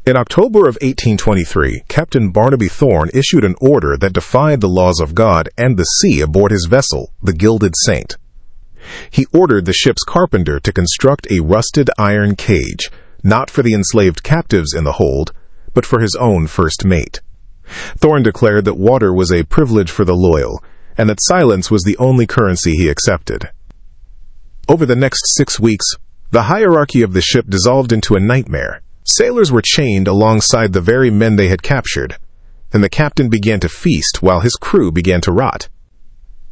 In October of 1823, Captain Barnaby Thorne issued an order that defied the laws of God and the sea aboard his vessel, the Gilded Saint. He ordered the ship's carpenter to construct a rusted iron cage, not for the enslaved captives in the hold, but for his own first mate. Thorne declared that water was a privilege for the loyal, and that silence was the only currency he accepted. Over the next 6 weeks, the hierarchy of the ship dissolved into a nightmare. Sailors were chained alongside the very men they had captured, and the captain began to feast while his crew began to rot.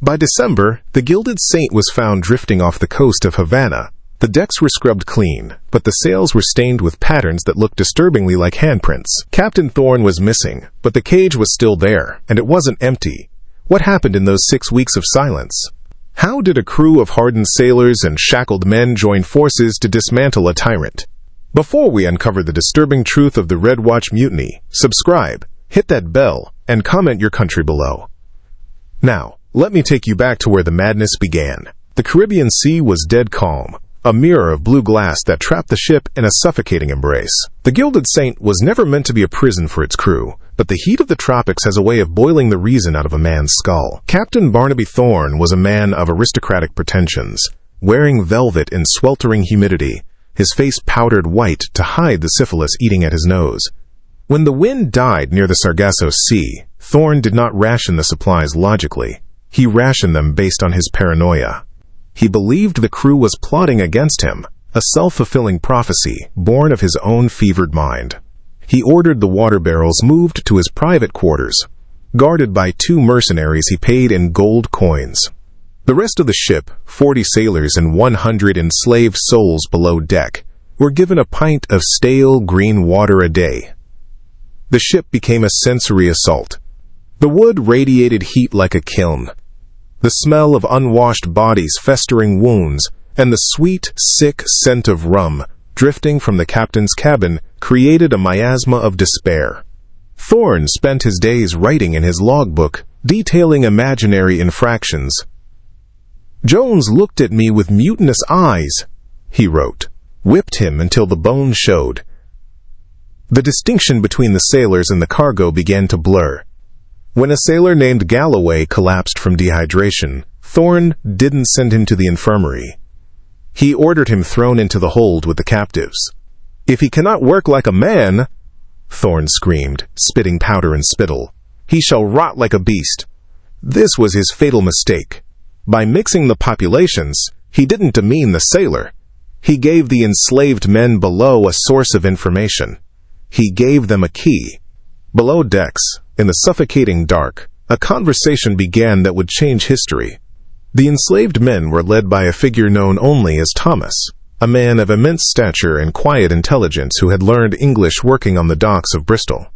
By December, the Gilded Saint was found drifting off the coast of Havana. The decks were scrubbed clean, but the sails were stained with patterns that looked disturbingly like handprints. Captain Thorne was missing, but the cage was still there, and it wasn't empty. What happened in those 6 weeks of silence? How did a crew of hardened sailors and shackled men join forces to dismantle a tyrant? Before we uncover the disturbing truth of the Red Watch Mutiny, subscribe, hit that bell, and comment your country below. Now, let me take you back to where the madness began. The Caribbean Sea was dead calm, a mirror of blue glass that trapped the ship in a suffocating embrace. The Gilded Saint was never meant to be a prison for its crew, but the heat of the tropics has a way of boiling the reason out of a man's skull. Captain Barnaby Thorne was a man of aristocratic pretensions, wearing velvet in sweltering humidity, his face powdered white to hide the syphilis eating at his nose. When the wind died near the Sargasso Sea, Thorne did not ration the supplies logically. He rationed them based on his paranoia. He believed the crew was plotting against him, a self-fulfilling prophecy born of his own fevered mind. He ordered the water barrels moved to his private quarters, guarded by 2 mercenaries he paid in gold coins. The rest of the ship, 40 sailors and 100 enslaved souls below deck, were given a pint of stale green water a day. The ship became a sensory assault. The wood radiated heat like a kiln. The smell of unwashed bodies, festering wounds, and the sweet, sick scent of rum drifting from the captain's cabin created a miasma of despair. Thorne spent his days writing in his logbook, detailing imaginary infractions. "Jones looked at me with mutinous eyes," he wrote, "whipped him until the bones showed." The distinction between the sailors and the cargo began to blur. When a sailor named Galloway collapsed from dehydration, Thorne didn't send him to the infirmary. He ordered him thrown into the hold with the captives. "If he cannot work like a man," Thorne screamed, spitting powder and spittle, "he shall rot like a beast." This was his fatal mistake. By mixing the populations, he didn't demean the sailor. He gave the enslaved men below a source of information. He gave them a key. Below decks, in the suffocating dark, a conversation began that would change history. The enslaved men were led by a figure known only as Thomas, a man of immense stature and quiet intelligence who had learned English working on the docks of Bristol.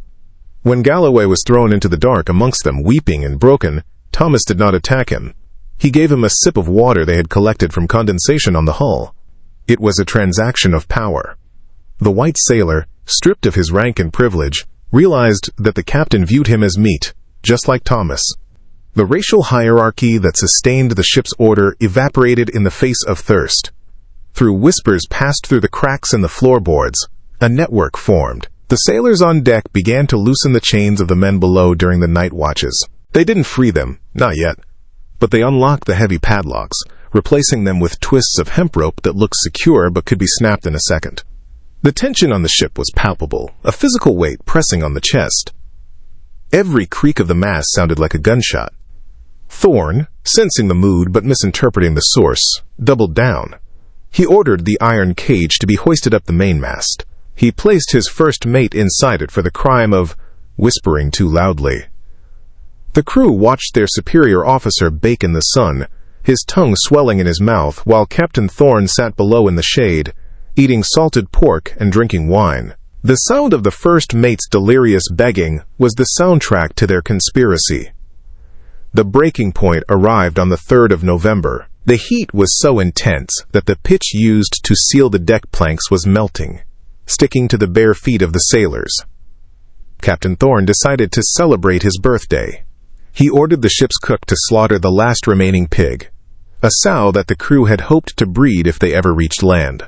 When Galloway was thrown into the dark amongst them, weeping and broken, Thomas did not attack him. He gave him a sip of water they had collected from condensation on the hull. It was a transaction of power. The white sailor, stripped of his rank and privilege, realized that the captain viewed him as meat, just like Thomas. The racial hierarchy that sustained the ship's order evaporated in the face of thirst. Through whispers passed through the cracks in the floorboards, a network formed. The sailors on deck began to loosen the chains of the men below during the night watches. They didn't free them, not yet, but they unlocked the heavy padlocks, replacing them with twists of hemp rope that looked secure but could be snapped in a second. The tension on the ship was palpable, a physical weight pressing on the chest. Every creak of the mast sounded like a gunshot. Thorne, sensing the mood but misinterpreting the source, doubled down. He ordered the iron cage to be hoisted up the mainmast. He placed his first mate inside it for the crime of whispering too loudly. The crew watched their superior officer bake in the sun, his tongue swelling in his mouth, while Captain Thorne sat below in the shade, eating salted pork and drinking wine. The sound of the first mate's delirious begging was the soundtrack to their conspiracy. The breaking point arrived on the 3rd of November. The heat was so intense that the pitch used to seal the deck planks was melting, sticking to the bare feet of the sailors. Captain Thorne decided to celebrate his birthday. He ordered the ship's cook to slaughter the last remaining pig, a sow that the crew had hoped to breed if they ever reached land.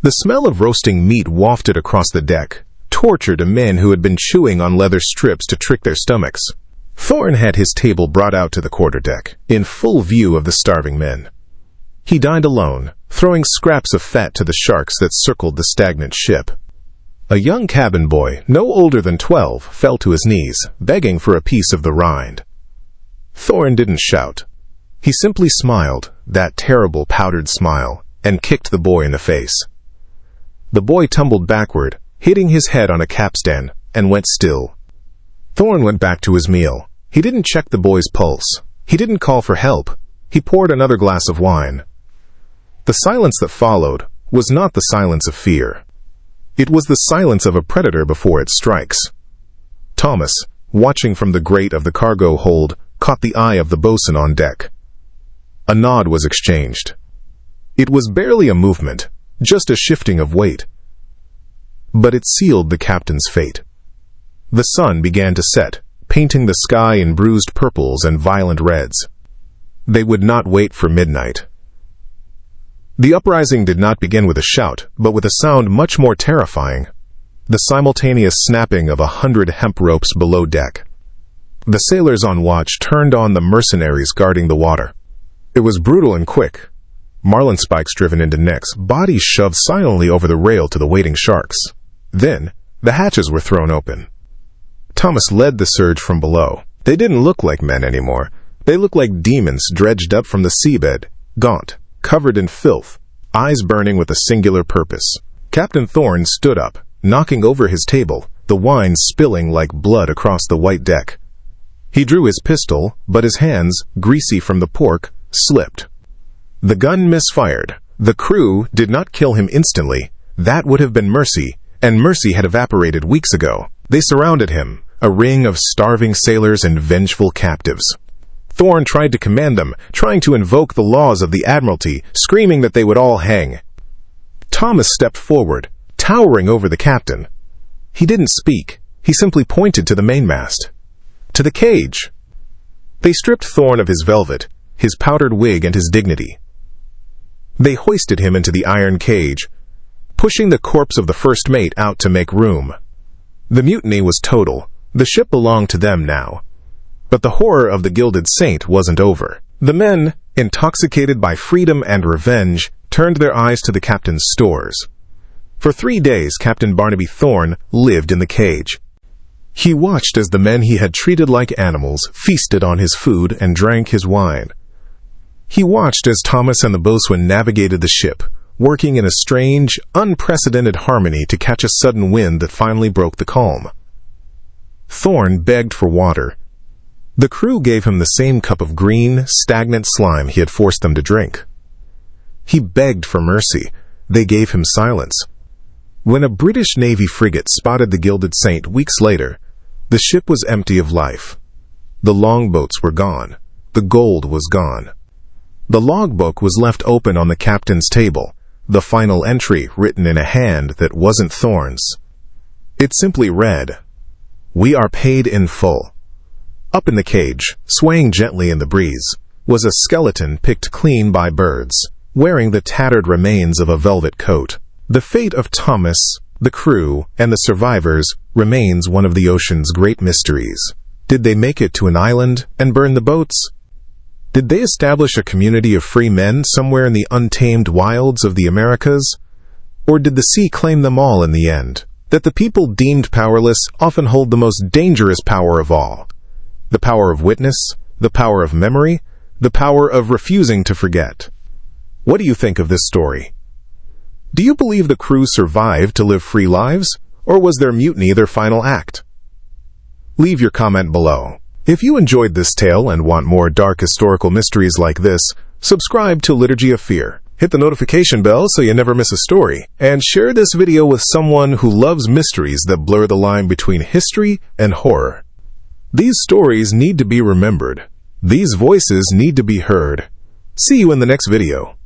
The smell of roasting meat wafted across the deck, torture to men who had been chewing on leather strips to trick their stomachs. Thorne had his table brought out to the quarterdeck, in full view of the starving men. He dined alone, throwing scraps of fat to the sharks that circled the stagnant ship. A young cabin boy, no older than 12, fell to his knees, begging for a piece of the rind. Thorne didn't shout. He simply smiled, that terrible powdered smile, and kicked the boy in the face. The boy tumbled backward, hitting his head on a capstan, and went still. Thorne went back to his meal. He didn't check the boy's pulse. He didn't call for help. He poured another glass of wine. The silence that followed was not the silence of fear. It was the silence of a predator before it strikes. Thomas, watching from the grate of the cargo hold, caught the eye of the boatswain on deck. A nod was exchanged. It was barely a movement, just a shifting of weight. But it sealed the captain's fate. The sun began to set, painting the sky in bruised purples and violent reds. They would not wait for midnight. The uprising did not begin with a shout, but with a sound much more terrifying, the simultaneous snapping of 100 hemp ropes below deck. The sailors on watch turned on the mercenaries guarding the water. It was brutal and quick. Marlin spikes driven into necks, bodies shoved silently over the rail to the waiting sharks. Then, the hatches were thrown open. Thomas led the surge from below. They didn't look like men anymore. They looked like demons dredged up from the seabed, gaunt, covered in filth, eyes burning with a singular purpose. Captain Thorne stood up, knocking over his table, the wine spilling like blood across the white deck. He drew his pistol, but his hands, greasy from the pork, slipped. The gun misfired. The crew did not kill him instantly. That would have been mercy, and mercy had evaporated weeks ago. They surrounded him, a ring of starving sailors and vengeful captives. Thorne tried to command them, trying to invoke the laws of the Admiralty, screaming that they would all hang. Thomas stepped forward, towering over the captain. He didn't speak. He simply pointed to the mainmast. To the cage. They stripped Thorne of his velvet, his powdered wig, and his dignity. They hoisted him into the iron cage, pushing the corpse of the first mate out to make room. The mutiny was total. The ship belonged to them now. But the horror of the Gilded Saint wasn't over. The men, intoxicated by freedom and revenge, turned their eyes to the captain's stores. For 3 days, Captain Barnaby Thorne lived in the cage. He watched as the men he had treated like animals feasted on his food and drank his wine. He watched as Thomas and the boatswain navigated the ship, working in a strange, unprecedented harmony to catch a sudden wind that finally broke the calm. Thorne begged for water. The crew gave him the same cup of green, stagnant slime he had forced them to drink. He begged for mercy. They gave him silence. When a British Navy frigate spotted the Gilded Saint weeks later, the ship was empty of life. The longboats were gone. The gold was gone. The logbook was left open on the captain's table, the final entry written in a hand that wasn't Thorne's. It simply read, "We are paid in full." Up in the cage, swaying gently in the breeze, was a skeleton picked clean by birds, wearing the tattered remains of a velvet coat. The fate of Thomas, the crew, and the survivors remains one of the ocean's great mysteries. Did they make it to an island and burn the boats? Did they establish a community of free men somewhere in the untamed wilds of the Americas? Or did the sea claim them all in the end? That the people deemed powerless often hold the most dangerous power of all. The power of witness, the power of memory, the power of refusing to forget. What do you think of this story? Do you believe the crew survived to live free lives, or was their mutiny their final act? Leave your comment below. If you enjoyed this tale and want more dark historical mysteries like this, subscribe to Liturgy of Fear. Hit the notification bell so you never miss a story, and share this video with someone who loves mysteries that blur the line between history and horror. These stories need to be remembered. These voices need to be heard. See you in the next video.